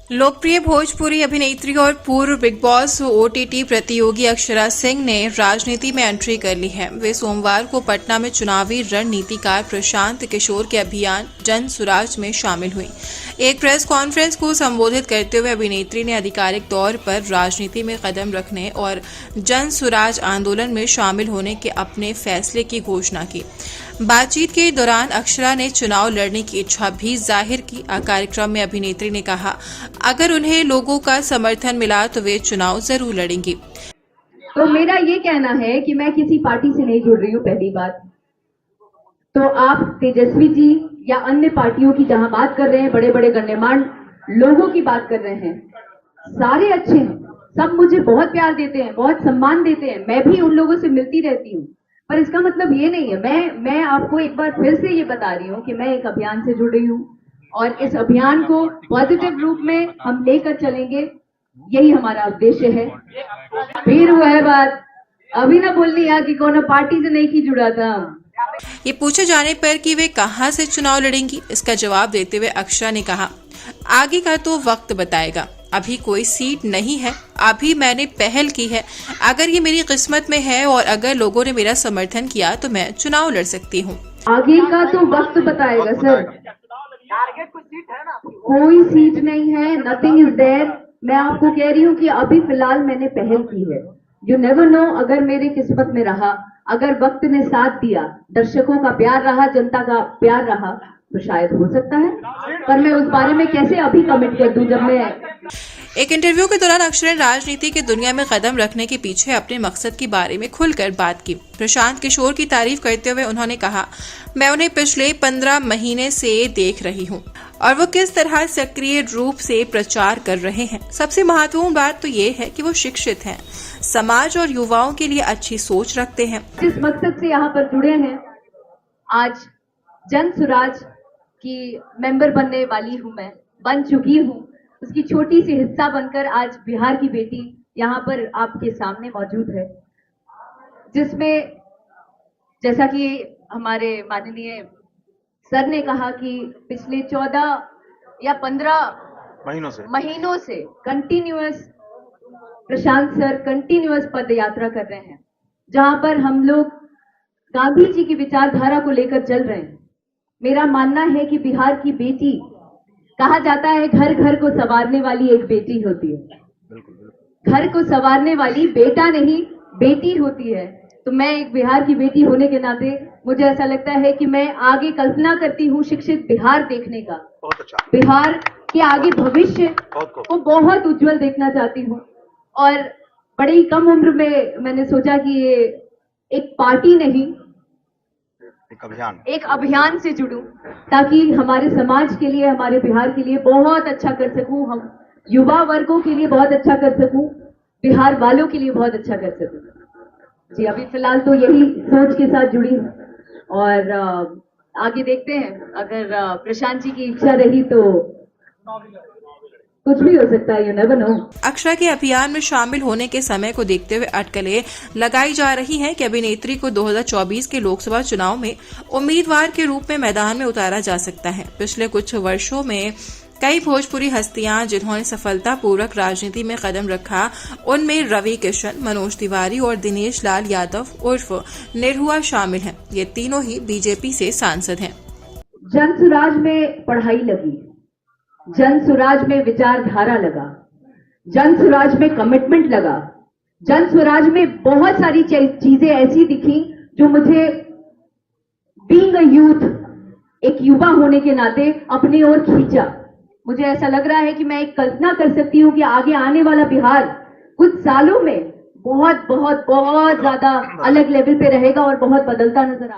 लोकप्रिय भोजपुरी अभिनेत्री और पूर्व बिग बॉस ओटीटी प्रतियोगी अक्षरा सिंह ने राजनीति में एंट्री कर ली है। वे सोमवार को पटना में चुनावी रणनीतिकार प्रशांत किशोर के अभियान जन सुराज में शामिल हुई। एक प्रेस कॉन्फ्रेंस को संबोधित करते हुए अभिनेत्री ने आधिकारिक तौर पर राजनीति में कदम रखने और जन सुराज आंदोलन में शामिल होने के अपने फैसले की घोषणा की। बातचीत के दौरान अक्षरा ने चुनाव लड़ने की इच्छा भी जाहिर की। कार्यक्रम में अभिनेत्री ने कहा, अगर उन्हें लोगों का समर्थन मिला तो वे चुनाव जरूर लड़ेंगी। तो मेरा ये कहना है कि मैं किसी पार्टी से नहीं जुड़ रही हूँ। पहली बात तो आप तेजस्वी जी या अन्य पार्टियों की जहां बात कर रहे हैं, बड़े बड़े गण्यमान्य लोगों की बात कर रहे हैं, सारे अच्छे हैं, सब मुझे बहुत प्यार देते हैं, बहुत सम्मान देते हैं, मैं भी उन लोगों से मिलती रहती हूँ। पर इसका मतलब ये नहीं है, मैं आपको एक बार फिर से ये बता रही हूँ कि मैं एक अभियान से जुड़ रही हूँ और इस अभियान को पॉजिटिव रूप में हम लेकर चलेंगे, यही हमारा उद्देश्य है। फिर वो है बात अभी ना बोलनी यार कि कौन पार्टी से नहीं की जुड़ा था। ये पूछे जाने पर कि वे कहां से चुनाव लड़ेंगी, इसका जवाब देते हुए अक्षरा ने कहा, आगे का तो वक्त बताएगा, अभी कोई सीट नहीं है, अभी मैंने पहल की है। अगर ये मेरी किस्मत में है और अगर लोगों ने मेरा समर्थन किया तो मैं चुनाव लड़ सकती हूँ। आगे का तो वक्त बताएगा सर। कोई सीट नहीं है, नथिंग इज देयर। मैं आपको कह रही हूँ कि अभी फिलहाल मैंने पहल की है। यू नेवर नो, अगर मेरी किस्मत में रहा, अगर वक्त ने साथ दिया, दर्शकों का प्यार रहा, जनता का प्यार रहा, तो शायद हो सकता है। पर मैं उस बारे में कैसे अभी कमिट कर दूं जब मैं। एक इंटरव्यू के दौरान अक्षरा ने राजनीति की दुनिया में कदम रखने के पीछे अपने मकसद के बारे में खुलकर बात की। प्रशांत किशोर की तारीफ करते हुए उन्होंने कहा, मैं उन्हें पिछले 15 महीने से देख रही हूँ और वो किस तरह सक्रिय रूप से प्रचार कर रहे हैं। सबसे महत्वपूर्ण बात तो ये है कि वो शिक्षित हैं, समाज और युवाओं के लिए अच्छी सोच रखते हैं। जिस मकसद से यहाँ पर जुड़े हैं, आज जन सुराज की मेंबर बनने वाली हूँ, मैं बन चुकी हूँ, उसकी छोटी सी हिस्सा बनकर आज बिहार की बेटी यहाँ पर आपके सामने मौजूद है, जिसमें जैसा कि हमारे माननीय सर ने कहा कि पिछले 14 या 15 महीनों से कंटिन्यूअस प्रशांत सर कंटिन्यूअस पद यात्रा कर रहे हैं, जहां पर हम लोग गांधी जी की विचारधारा को लेकर चल रहे हैं। मेरा मानना है कि बिहार की बेटी, कहा जाता है घर घर को संवारने वाली एक बेटी होती है। घर को संवारने वाली बेटा नहीं बेटी होती है। तो मैं एक बिहार की बेटी होने के नाते मुझे ऐसा लगता है कि मैं आगे कल्पना करती हूँ शिक्षित बिहार देखने का। बहुत अच्छा। बिहार के आगे भविष्य को बहुत उज्जवल देखना चाहती हूँ और बड़ी कम उम्र में मैंने सोचा कि ये एक पार्टी नहीं, एक अभियान से जुड़ूं, ताकि हमारे समाज के लिए, हमारे बिहार के लिए बहुत अच्छा कर सकूं, हम युवा वर्गों के लिए बहुत अच्छा कर सकूं, बिहार वालों के लिए बहुत अच्छा कर सकूं। जी, अभी फिलहाल तो यही सोच के साथ जुड़ी हूं और आगे देखते हैं, अगर प्रशांत जी की इच्छा रही तो कुछ भी हो सकता है, यू नेवर नो। अक्षरा के अभियान में शामिल होने के समय को देखते हुए अटकलें लगाई जा रही हैं कि अभिनेत्री को 2024 के लोकसभा चुनाव में उम्मीदवार के रूप में मैदान में उतारा जा सकता है। पिछले कुछ वर्षों में कई भोजपुरी हस्तियां जिन्होंने सफलतापूर्वक राजनीति में कदम रखा, उनमें रवि किशन, मनोज तिवारी और दिनेश लाल यादव उर्फ निरहुआ शामिल हैं। ये तीनों ही बीजेपी से सांसद हैं। जन सुराज में पढ़ाई लगी, जन सुराज में विचारधारा लगा, जन सुराज में कमिटमेंट लगा, जन सुराज में बहुत सारी चीजें ऐसी दिखी जो मुझे बीइंग अ यूथ, एक युवा होने के नाते अपनी ओर खींचा। मुझे ऐसा लग रहा है कि मैं एक कल्पना कर सकती हूँ कि आगे आने वाला बिहार कुछ सालों में बहुत बहुत बहुत ज्यादा अलग लेवल पे रहेगा और बहुत बदलता नजर आ रहा है।